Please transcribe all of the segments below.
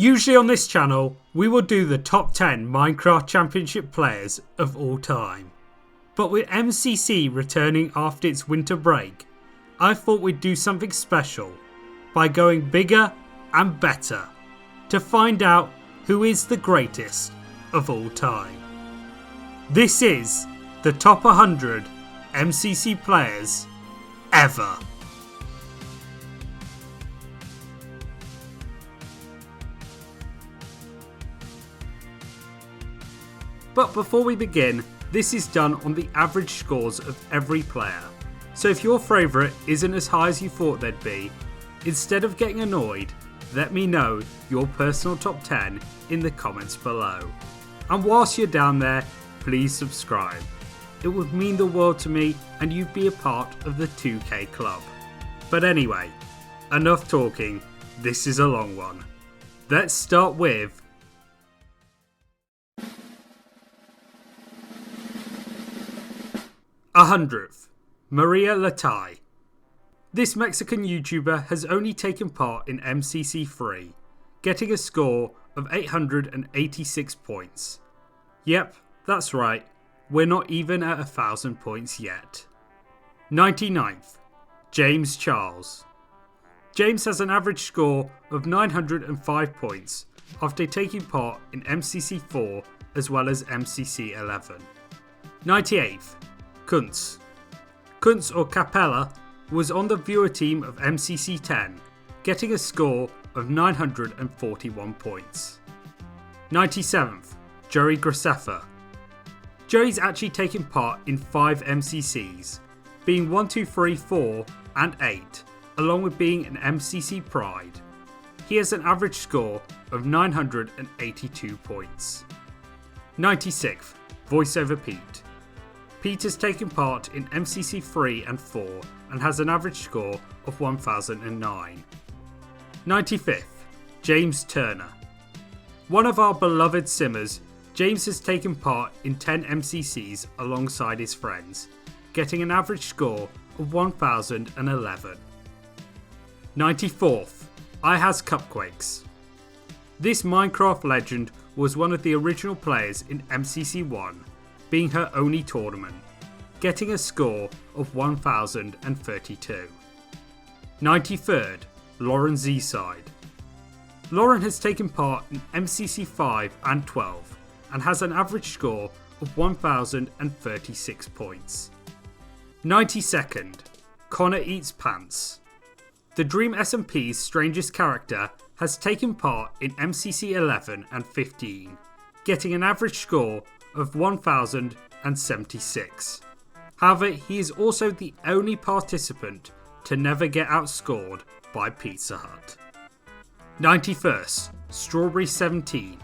Usually on this channel, we will do the top 10 Minecraft Championship players of all time. But with MCC returning after its winter break, I thought we'd do something special by going bigger and better to find out who is the greatest of all time. This is the top 100 MCC players ever. But before we begin, this is done on the average scores of every player. So if your favourite isn't as high as you thought they'd be, instead of getting annoyed, let me know your personal top 10 in the comments below. And whilst you're down there, please subscribe. It would mean the world to me and you'd be a part of the 2K club. But anyway, enough talking, this is a long one. Let's start with 100th, Maria Latai. This Mexican YouTuber has only taken part in MCC 3, getting a score of 886 points. Yep, that's right, we're not even at 1,000 points yet. 99th, James Charles. James has an average score of 905 points after taking part in MCC 4 as well as MCC 11. 98th, Kunz. Kunz or Capella was on the viewer team of MCC 10, getting a score of 941 points. 97th, Joey Graceffa. Joey's actually taken part in 5 MCCs, being 1, 2, 3, 4 and 8, along with being an MCC Pride. He has an average score of 982 points. 96th, Voiceover Pete. Pete has taken part in MCC 3 and 4 and has an average score of 1009. 95th, James Turner. One of our beloved simmers, James has taken part in 10 MCCs alongside his friends, getting an average score of 1011. 94th, IHas Cupquakes. This Minecraft legend was one of the original players in MCC 1, being her only tournament, getting a score of 1032. 93rd, Lauren Z-Side. Lauren has taken part in MCC 5 and 12 and has an average score of 1036 points. 92nd, Connor Eats Pants. The Dream SMP's strangest character has taken part in MCC 11 and 15, getting an average score of 1076. However, he is also the only participant to never get outscored by Pizza Hut. 91st, Strawberry 17.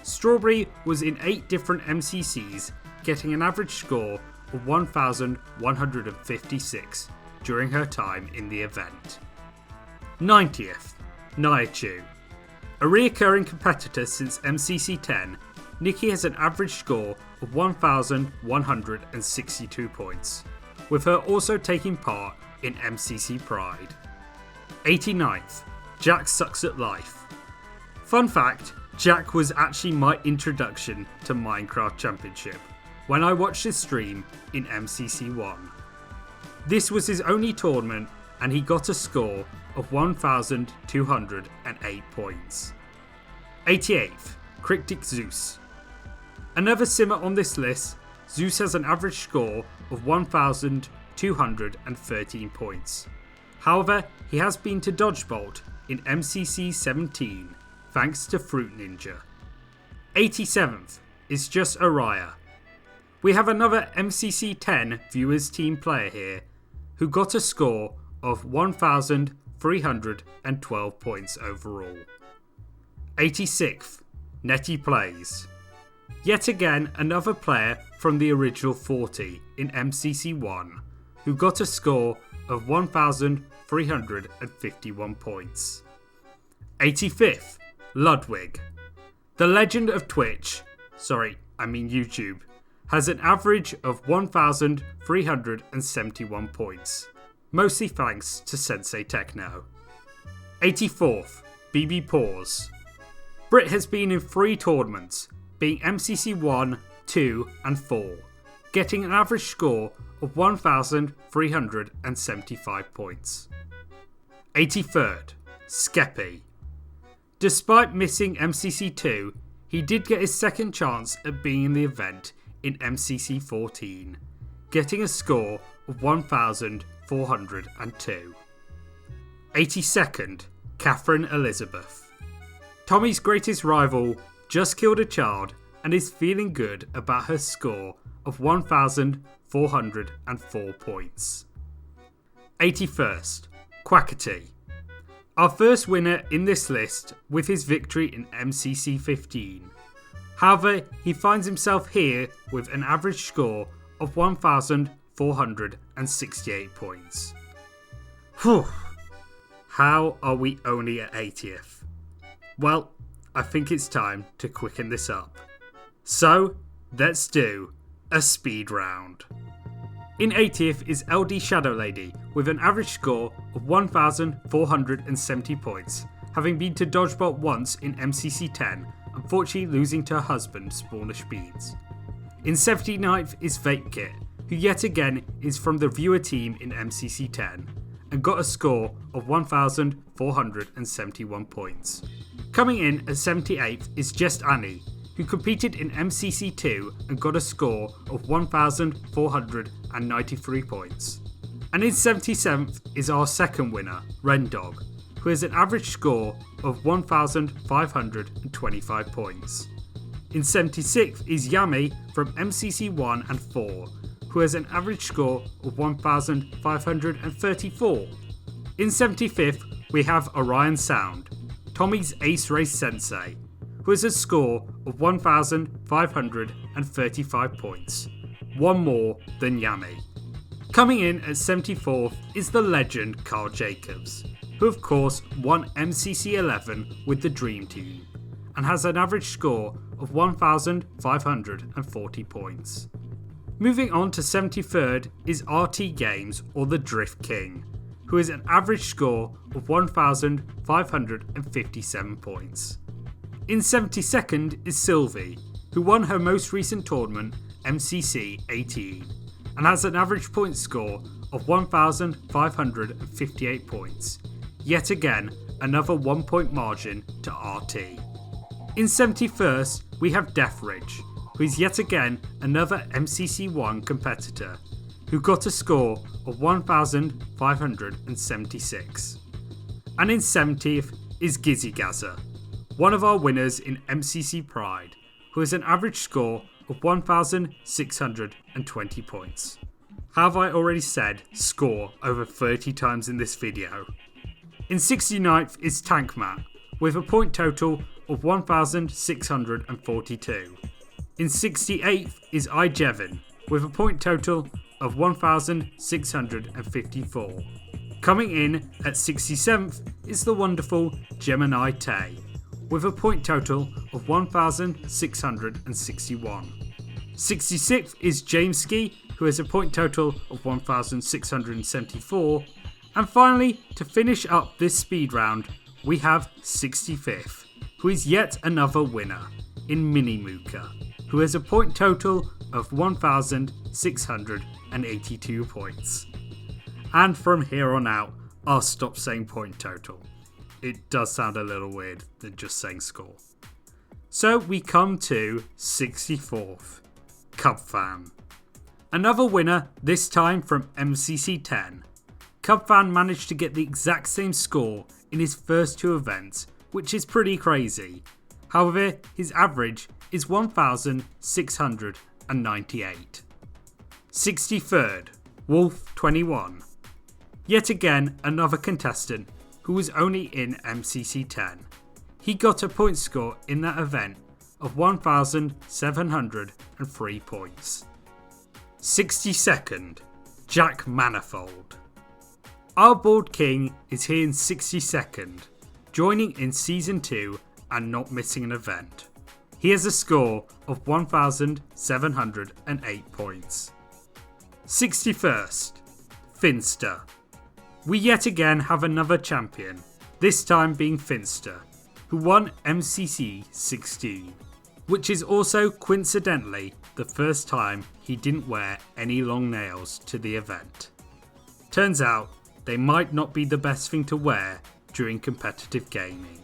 Strawberry was in 8 different MCCs, getting an average score of 1156 during her time in the event. 90th, Naichu. A reoccurring competitor since MCC 10, Nikki has an average score of 1162 points, with her also taking part in MCC Pride. 89th, Jack Sucks at Life. Fun fact, Jack was actually my introduction to Minecraft Championship when I watched his stream in MCC 1. This was his only tournament and he got a score of 1208 points. 88th, Cryptic Zeus. Another simmer on this list, Zeus has an average score of 1213 points. However, he has been to Dodgebolt in MCC 17 thanks to Fruit Ninja. 87th is just Araya. We have another MCC 10 viewers team player here who got a score of 1312 points overall. 86th, Netty Plays. Yet again another player from the original 40 in MCC 1 who got a score of 1351 points. 85th, Ludwig. The legend of Twitch, YouTube, has an average of 1371 points, mostly thanks to Sensei Techno. 84th, BB Paws. Brit has been in 3 tournaments, being MCC 1, 2 and 4, getting an average score of 1,375 points. 83rd, Skeppy. Despite missing MCC 2, he did get his second chance at being in the event in MCC 14, getting a score of 1,402. 82nd, Catherine Elizabeth. Tommy's greatest rival just killed a child and is feeling good about her score of 1,404 points. 81st, Quackity. Our first winner in this list with his victory in MCC 15. However, he finds himself here with an average score of 1,468 points. Whew. How are we only at 80th? Well, I think it's time to quicken this up. So, let's do a speed round. In 80th is LD Shadow Lady with an average score of 1,470 points, having been to Dodgebot once in MCC 10, unfortunately losing to her husband Spawnish Beans. In 79th is Vape Kit, who yet again is from the viewer team in MCC 10, and got a score of 1,471 points. Coming in at 78th is Just Annie, who competed in MCC 2 and got a score of 1,493 points. And in 77th is our second winner, Rendog, who has an average score of 1,525 points. In 76th is Yami from MCC 1 and 4, who has an average score of 1,534. In 75th we have Orion Sound, Tommy's Ace Race Sensei, who has a score of 1,535 points, one more than Yami. Coming in at 74th is the legend Carl Jacobs, who of course won MCC 11 with the Dream Team, and has an average score of 1,540 points. Moving on to 73rd is RT Games or the Drift King, who has an average score of 1,557 points. In 72nd is Sylvie, who won her most recent tournament, MCC 18, and has an average point score of 1,558 points. Yet again, another 1 point margin to RT. In 71st, we have Deathridge, who is yet again another MCC 1 competitor, who got a score of 1,576. And in 70th is Gizzy Gazza, one of our winners in MCC Pride, who has an average score of 1,620 points. Have I already said score over 30 times in this video? In 69th is Tank Matt, with a point total of 1,642. In 68th is iJevin, with a point total of 1,654. Coming in at 67th is the wonderful Gemini Tay, with a point total of 1,661. 66th is Jameski, who has a point total of 1,674. And finally, to finish up this speed round, we have 65th, who is yet another winner in Mini Mooka, who has a point total of 1,682 points. And from here on out, I'll stop saying point total. It does sound a little weird than just saying score. So we come to 64th, Cub Fan. Another winner, this time from MCC 10. Cub Fan managed to get the exact same score in his first 2 events, which is pretty crazy. However, his average is 1,698. 63rd, Wolf 21. Yet again, another contestant who was only in MCC 10. He got a point score in that event of 1,703 points. 62nd, Jack Manifold. Our Board King is here in 62nd, joining in Season 2 and not missing an event. He has a score of 1,708 points. 61st, Finster. We yet again have another champion, this time being Finster, who won MCC 16, which is also coincidentally the first time he didn't wear any long nails to the event. Turns out they might not be the best thing to wear during competitive gaming.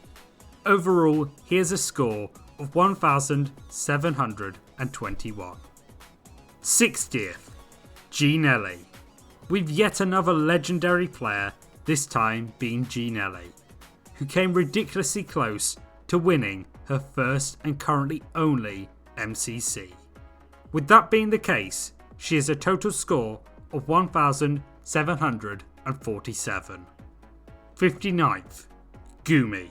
Overall, he has a score of 1,721. 60th, Ginelli, with yet another legendary player, this time being Ginelli, who came ridiculously close to winning her first and currently only MCC. With that being the case, she has a total score of 1,747. 59th, Gumi.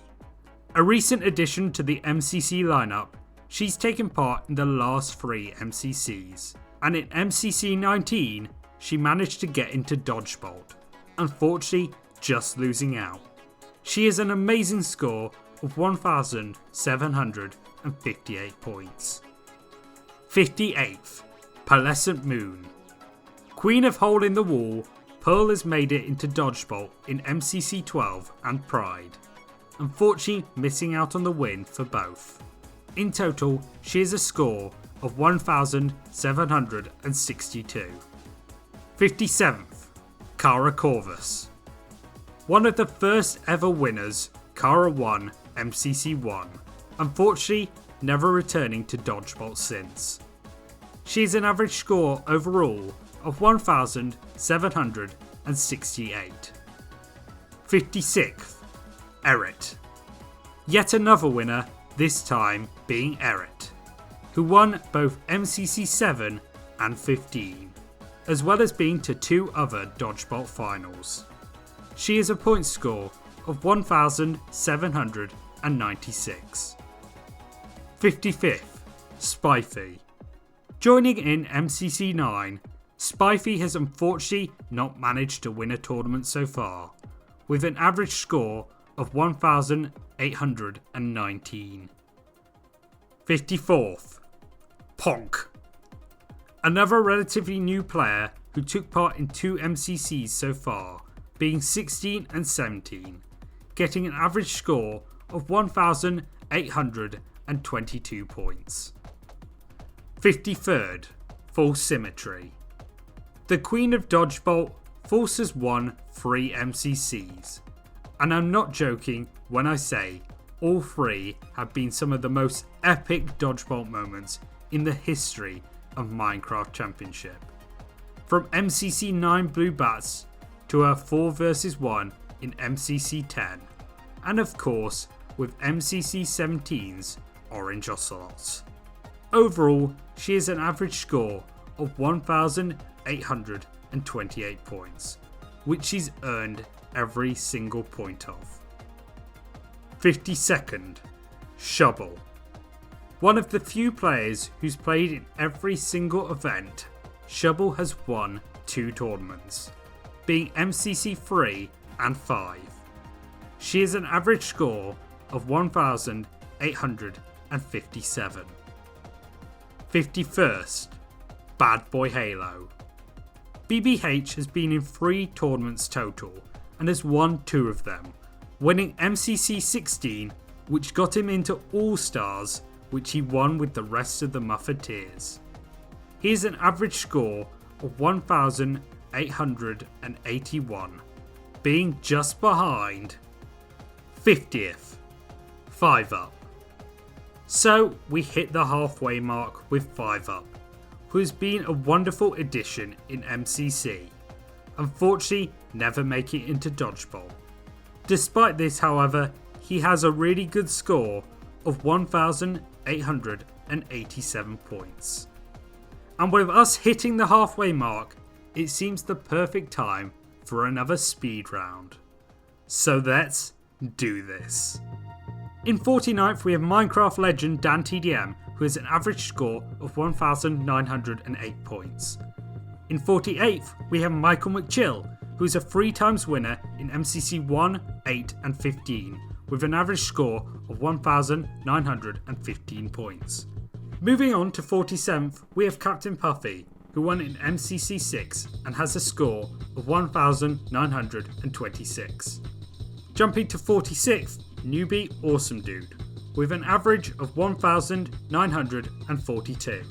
A recent addition to the MCC lineup, she's taken part in the last 3 MCCs, and in MCC 19 she managed to get into Dodgeball, unfortunately just losing out. She has an amazing score of 1,758 points. 58th, Pearlescent Moon. Queen of Hole in the Wall, Pearl has made it into Dodgeball in MCC 12 and Pride, unfortunately missing out on the win for both. In total, she has a score of 1,762. 57th, Cara Corvus. One of the first ever winners, Cara won MCC 1, unfortunately never returning to Dodgeball since. She has an average score overall of 1,768. 56th, Eret. Yet another winner, this time being Eret, who won both MCC 7 and 15, as well as being to 2 other Dodgeball finals. She has a point score of 1,796. 55th, Spifey. Joining in MCC 9, Spifey has unfortunately not managed to win a tournament so far, with an average score of 1,819. 54th, Ponk. Another relatively new player who took part in 2 MCCs so far, being 16 and 17, getting an average score of 1,822 points. 53rd, False Symmetry. The Queen of Dodgeball, False has won 3 MCCs, and I'm not joking when I say all 3 have been some of the most epic Dodgeball moments in the history of Minecraft Championship. From MCC 9 Blue Bats to her 4 vs 1 in MCC 10, and of course with MCC 17's Orange Ocelots. Overall, she has an average score of 1,828 points, which she's earned every single point of. 52nd, Shovel. One of the few players who's played in every single event, Shovel has won 2 tournaments, being MCC 3 and 5. She has an average score of 1,857. 51st, Bad Boy Halo. BBH has been in 3 tournaments total and has won 2 of them, winning MCC 16, which got him into All Stars, which he won with the rest of the Muffeteers. He has an average score of 1,881, being just behind 50th, 5UP. So we hit the halfway mark with 5UP, who has been a wonderful addition in MCC, unfortunately never making it into Dodgeball. Despite this, however, he has a really good score of 1,887 points. And with us hitting the halfway mark, it seems the perfect time for another speed round. So let's do this. In 49th, we have Minecraft legend Dan TDM, who has an average score of 1,908 points. In 48th, we have Michael McChill, who is a 3-times winner in MCC 1, 8 and 15, with an average score of 1,915 points. Moving on to 47th, we have Captain Puffy, who won in MCC 6 and has a score of 1,926. Jumping to 46th, newbie awesome dude, with an average of 1,942.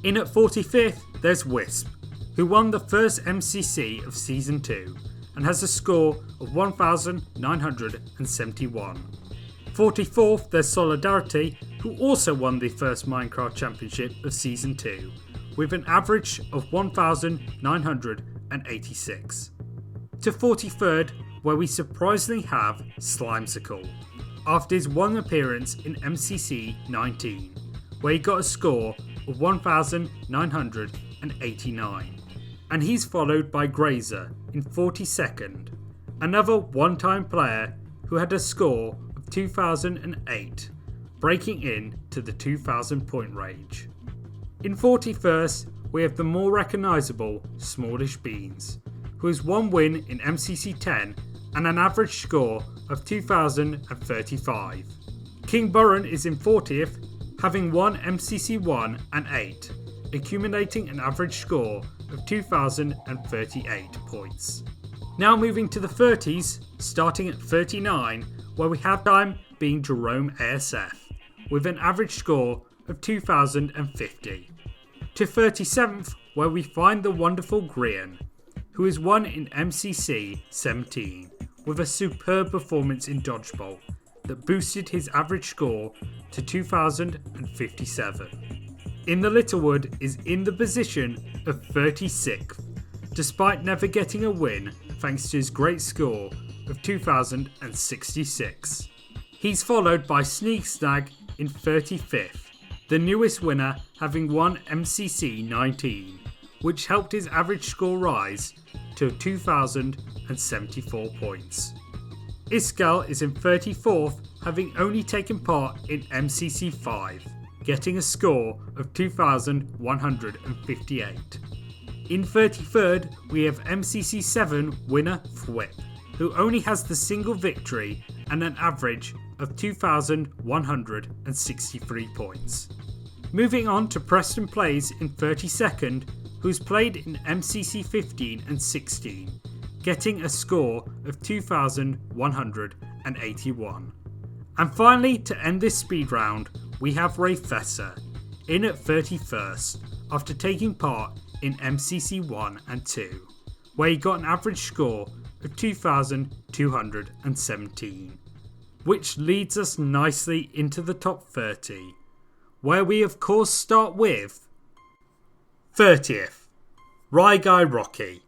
In at 45th, there's Wisp, who won the first MCC of Season 2 and has a score of 1,971. 44th, there's Solidarity, who also won the first Minecraft Championship of Season 2 with an average of 1,986. To 43rd, where we surprisingly have Slimesicle, after his one appearance in MCC 19, where he got a score of 1,989. And he's followed by Grazer in 42nd, another one-time player who had a score of 2008, breaking in to the 2,000 point range. In 41st, we have the more recognisable Smallish Beans, who has one win in MCC 10 and an average score of 2,035. King Burren is in 40th, having won MCC 1 and 8, accumulating an average score of 2,038 points. Now moving to the 30s, starting at 39, where we have time being Jerome ASF, with an average score of 2,050. To 37th, where we find the wonderful Grian, who has won in MCC 17, with a superb performance in Dodgeball that boosted his average score to 2,057. In the Littlewood is in the position of 36th, despite never getting a win thanks to his great score of 2,066. He's followed by Sneak Snag in 35th, the newest winner having won MCC 19, which helped his average score rise to 2,074 points. Iskal is in 34th, having only taken part in MCC 5, getting a score of 2,158. In 33rd, we have MCC 7 winner Thwip, who only has the single victory and an average of 2,163 points. Moving on to Preston Plays in 32nd, who's played in MCC 15 and 16, getting a score of 2,181. And finally, to end this speed round, we have Ray Fesser, in at 31st, after taking part in MCC 1 and 2, where he got an average score of 2,217, which leads us nicely into the top 30, where we of course start with 30th, Rye Guy Rocky.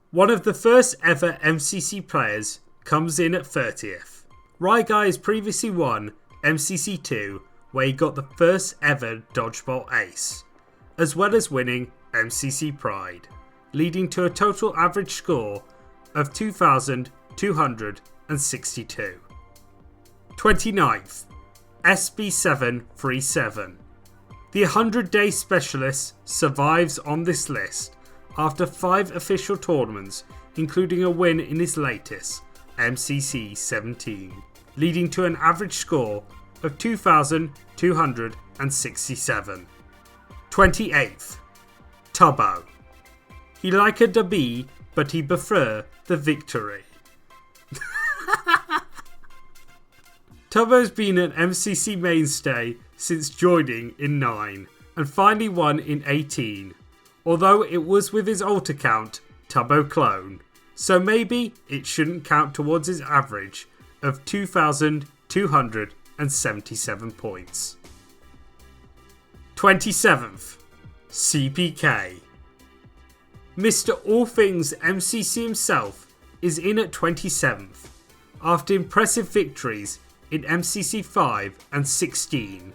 One of the first ever MCC players comes in at 30th. Rye Guy has previously won MCC 2, where he got the first ever Dodgeball Ace, as well as winning MCC Pride, leading to a total average score of 2,262. 29th, SB737. The 100-day specialist survives on this list after 5 official tournaments, including a win in his latest, MCC 17, leading to an average score of 2,267. 28th, Tubbo. He like a dubby, but he prefer the victory. Tubbo's been an MCC mainstay since joining in 9 and finally won in 18, although it was with his alt account, Tubbo Clone, so maybe it shouldn't count towards his average of 2,277 points. 27th, CPK. Mr. All Things MCC himself is in at 27th, after impressive victories in MCC 5 and 16,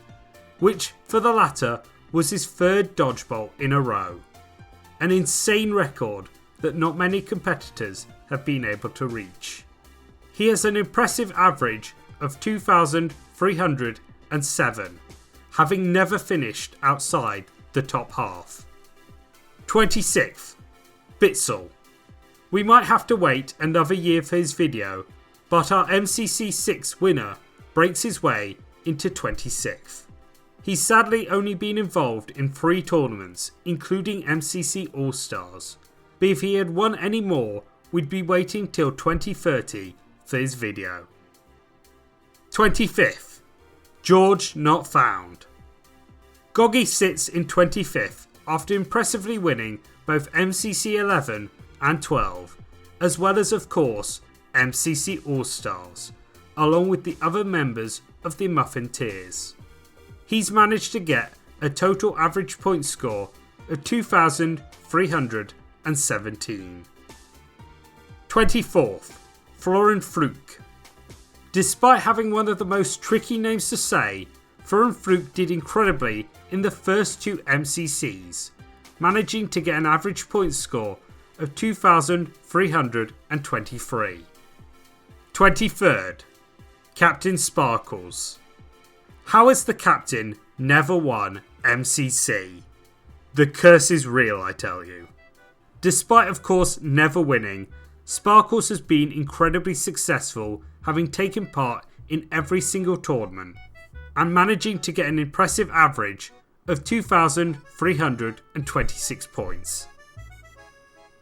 which for the latter was his 3rd Dodgeball in a row. An insane record that not many competitors have been able to reach. He has an impressive average of 2,307, having never finished outside the top half. 26th, Bitzel. We might have to wait another year for his video, but our MCC 6 winner breaks his way into 26th. He's sadly only been involved in 3 tournaments, including MCC All-Stars, but if he had won any more, we'd be waiting till 2030 for his video. 25th, George not found. Goggy sits in 25th after impressively winning both MCC 11 and 12, as well as of course MCC All-Stars, along with the other members of the Muffin Tiers. He's managed to get a total average point score of 2,317. 24th, Florin Fluke. Despite having one of the most tricky names to say, Florin Fluke did incredibly in the first two MCCs, managing to get an average point score of 2,323. 23rd, Captain Sparkles. How has the captain never won MCC? The curse is real, I tell you. Despite of course never winning, Sparkles has been incredibly successful, having taken part in every single tournament and managing to get an impressive average of 2,326 points.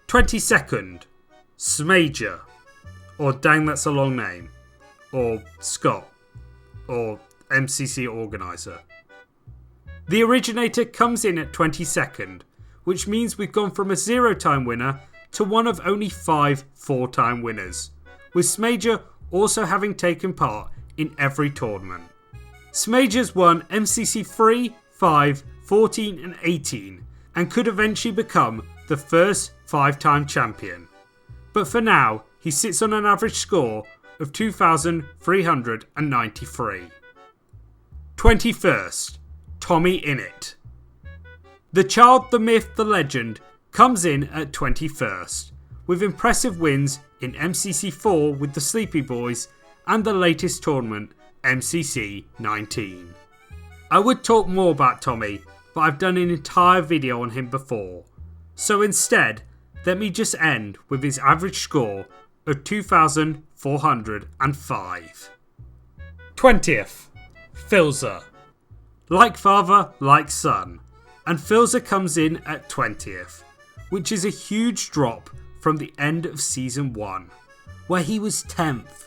22nd, Smager, or dang that's a long name, or Scott, or MCC Organiser. The originator comes in at 22nd, which means we've gone from a 0-time winner to one of only 5 4-time winners, with Smager also having taken part in every tournament. Smager's won MCC 3, 5, 14 and 18 and could eventually become the first 5-time champion. But for now, he sits on an average score of 2,393. 21st, TommyInnit. The child, the myth, the legend comes in at 21st, with impressive wins in MCC 4 with the Sleepy Boys and the latest tournament, MCC 19. I would talk more about Tommy, but I've done an entire video on him before, so instead, let me just end with his average score of 2,405. 20th, Filzer. Like father, like son, and Filzer comes in at 20th, which is a huge drop from the end of Season 1, where he was 10th.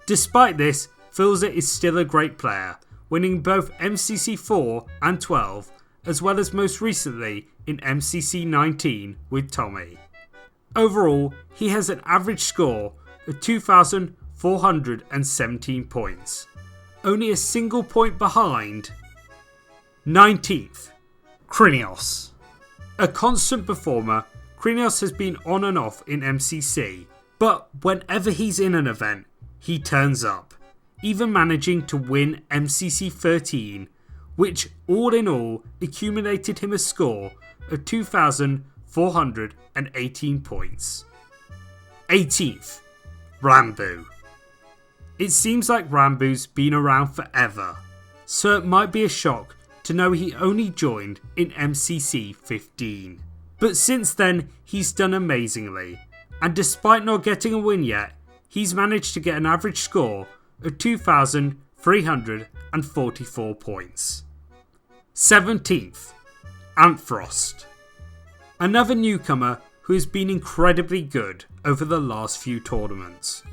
Despite this, Filzer is still a great player, winning both MCC 4 and 12, as well as most recently in MCC 19 with Tommy. Overall, he has an average score of 2,417 points, only a single point behind 19th, Krinios. A constant performer, Krinios has been on and off in MCC, but whenever he's in an event, he turns up, even managing to win MCC 13, which all in all accumulated him a score of 2,418 points. 18th, Ranboo. It seems like Ranboo's been around forever, so it might be a shock to know he only joined in MCC 15. But since then, he's done amazingly, and despite not getting a win yet, he's managed to get an average score of 2,344 points. 17th, Antfrost. Another newcomer who has been incredibly good over the last few tournaments.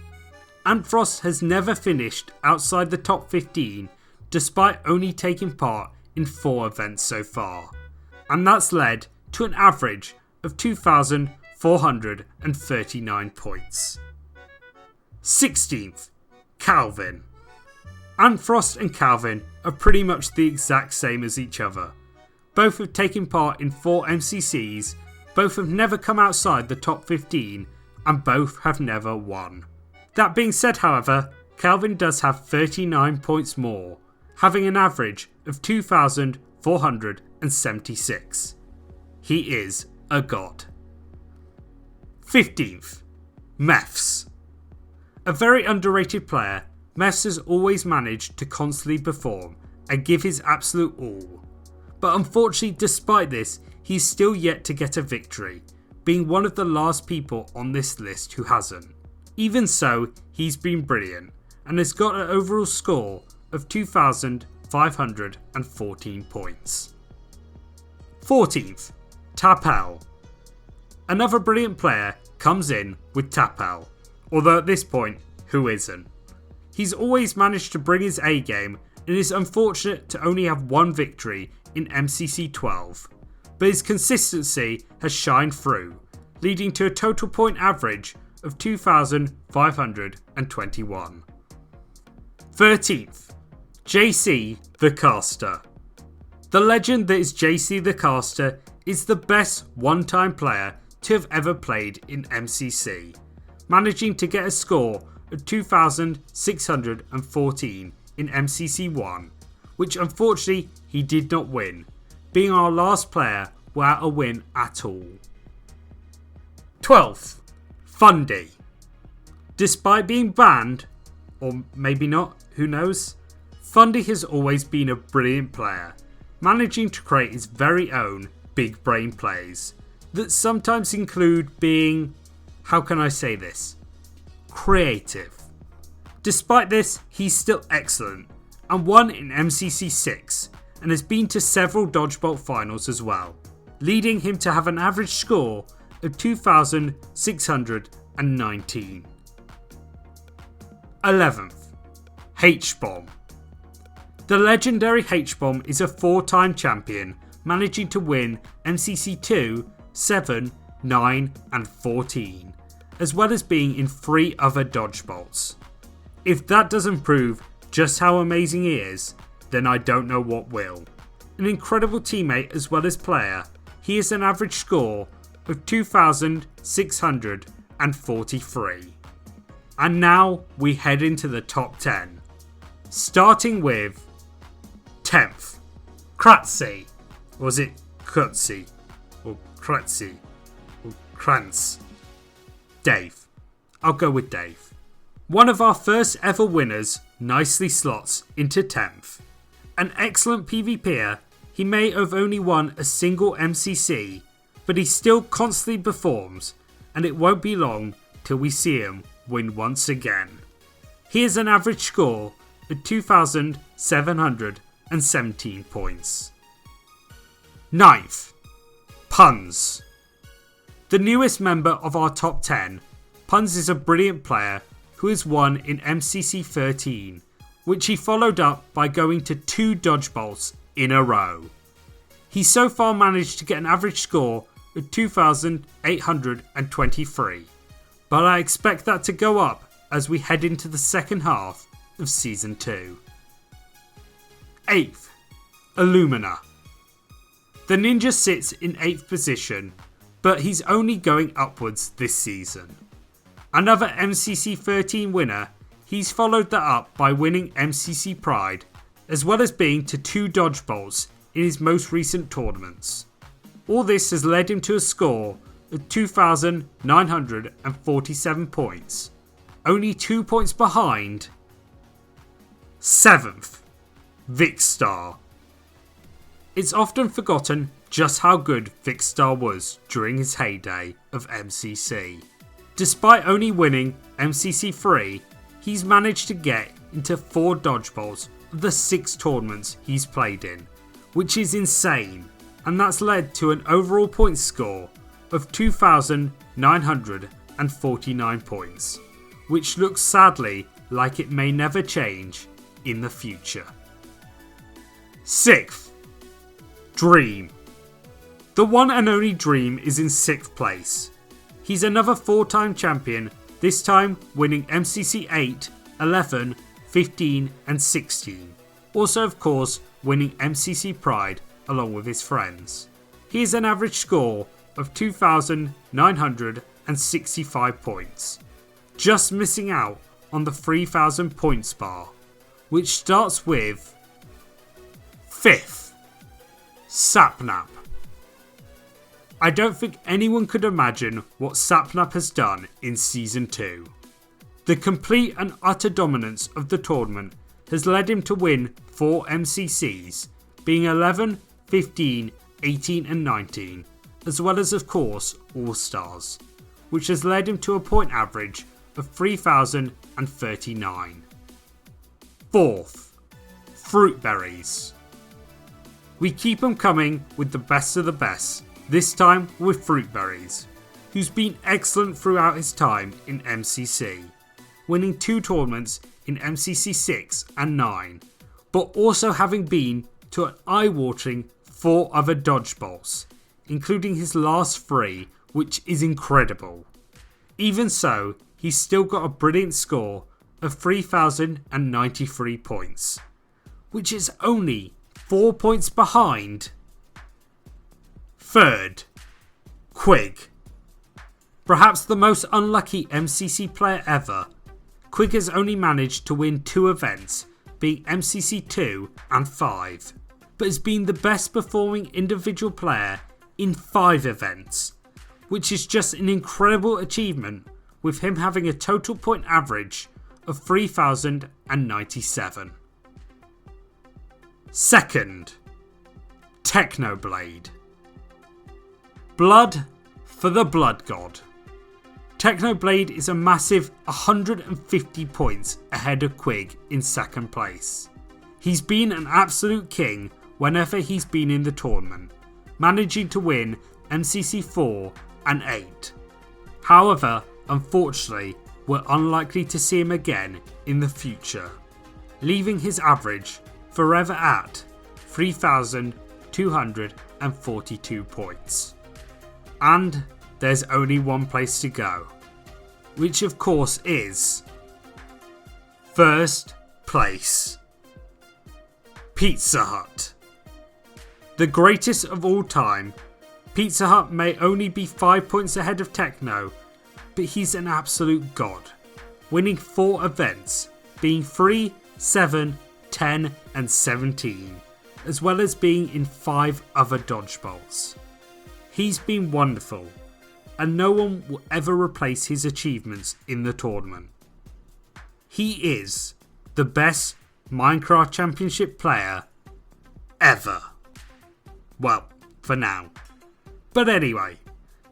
Antfrost has never finished outside the top 15 despite only taking part in 4 events so far, and that's led to an average of 2,439 points. 16th, Calvin. Antfrost and Calvin are pretty much the exact same as each other. Both have taken part in 4 MCCs, both have never come outside the top 15, and both have never won. That being said, however, Calvin does have 39 points more, having an average of 2,476. He is a god. 15th, Mefs. A very underrated player, Mefs has always managed to constantly perform and give his absolute all. But unfortunately, despite this, he's still yet to get a victory, being one of the last people on this list who hasn't. Even so, he's been brilliant and has got an overall score of 2,514 points. 14th, Tapel. Another brilliant player comes in with Tapel, although at this point, who isn't? He's always managed to bring his A game and is unfortunate to only have one victory in MCC 12, but his consistency has shined through, leading to a total point average of 2,521. 13th, JC the Caster. The legend that is JC the Caster is the best one-time player to have ever played in MCC, managing to get a score of 2,614 in MCC 1, which unfortunately he did not win, being our last player without a win at all. 12th, Fundy. Despite being banned, or maybe not, who knows, Fundy has always been a brilliant player, managing to create his very own big brain plays that sometimes include being, how can I say this, creative. Despite this, he's still excellent and won in MCC 6 and has been to several dodgeball finals as well, leading him to have an average score of 2,619. 11th, H-Bomb. The legendary H-Bomb is a 4-time champion, managing to win MCC 2, 7, 9 and 14, as well as being in 3 other dodgeballs. If that doesn't prove just how amazing he is, then I don't know what will. An incredible teammate as well as player, he has an average score of 2,643. And now we head into the top 10, starting with 10th, Kratzy. Or was it Kratzy? Or Kratzy? Or Krantz? Dave. I'll go with Dave. One of our first ever winners nicely slots into 10th. An excellent PvPer, he may have only won a single MCC, but he still constantly performs, and it won't be long till we see him win once again. He has an average score of 2,717 points. 9th, Puns. The newest member of our top 10, Puns is a brilliant player who has won in MCC 13, which he followed up by going to 2 dodgeballs in a row. He so far managed to get an average score of 2,823, but I expect that to go up as we head into the second half of Season 2. 8th, Illumina. The ninja sits in 8th position, but he's only going upwards this season. Another MCC 13 winner, he's followed that up by winning MCC Pride, as well as being to 2 dodgeballs in his most recent tournaments. All this has led him to a score of 2,947 points, only 2 points behind 7th, Vicstar. It's often forgotten just how good Vicstar was during his heyday of MCC. Despite only winning MCC 3, he's managed to get into 4 dodgeballs of the 6 tournaments he's played in, which is insane, and that's led to an overall point score of 2,949 points, which looks sadly like it may never change in the future. 6th, Dream. The one and only Dream is in 6th place. He's another 4-time champion, this time winning MCC 8, 11, 15 and 16. Also of course winning MCC Pride along with his friends. He has an average score of 2,965 points, just missing out on the 3,000 points bar, which starts with 5th, Sapnap. I don't think anyone could imagine what Sapnap has done in Season 2. The complete and utter dominance of the tournament has led him to win 4 MCCs, being 11, 15, 18 and 19, as well as of course All-Stars, which has led him to a point average of 3,039. 4th, Fruitberries. We keep them coming with the best of the best, this time with Fruitberries, who's been excellent throughout his time in MCC, winning 2 tournaments in MCC 6 and 9, but also having been to an eye-watering 4 other dodgeballs, including his last 3, which is incredible. Even so, he's still got a brilliant score of 3,093 points, which is only 4 points behind third, Quig. Perhaps the most unlucky MCC player ever, Quig has only managed to win 2 events, being MCC 2 and 5, but has been the best performing individual player in 5 events, which is just an incredible achievement, with him having a total point average of 3,097. Second, Technoblade. Blood for the Blood God. Technoblade is a massive 150 points ahead of Quig in second place. He's been an absolute king whenever he's been in the tournament, managing to win MCC 4 and 8. However, unfortunately, we're unlikely to see him again in the future, leaving his average forever at 3,242 points. And there's only one place to go, which of course is first place. Pizza Hut. The greatest of all time, Pizza Hut may only be 5 points ahead of Techno, but he's an absolute god, winning 4 events, being 3, 7, 10 and 17, as well as being in 5 other dodgeballs. He's been wonderful, and no one will ever replace his achievements in the tournament. He is the best Minecraft Championship player ever. Well, for now. But anyway,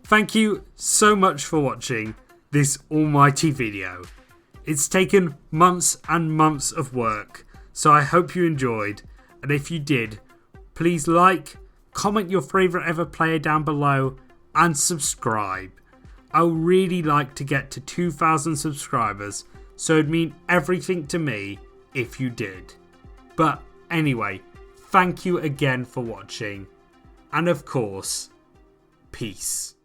thank you so much for watching this almighty video. It's taken months and months of work, so I hope you enjoyed, and if you did, please like, comment your favourite ever player down below, and subscribe. I would really like to get to 2,000 subscribers, so it'd mean everything to me if you did. But anyway, thank you again for watching, and of course, peace.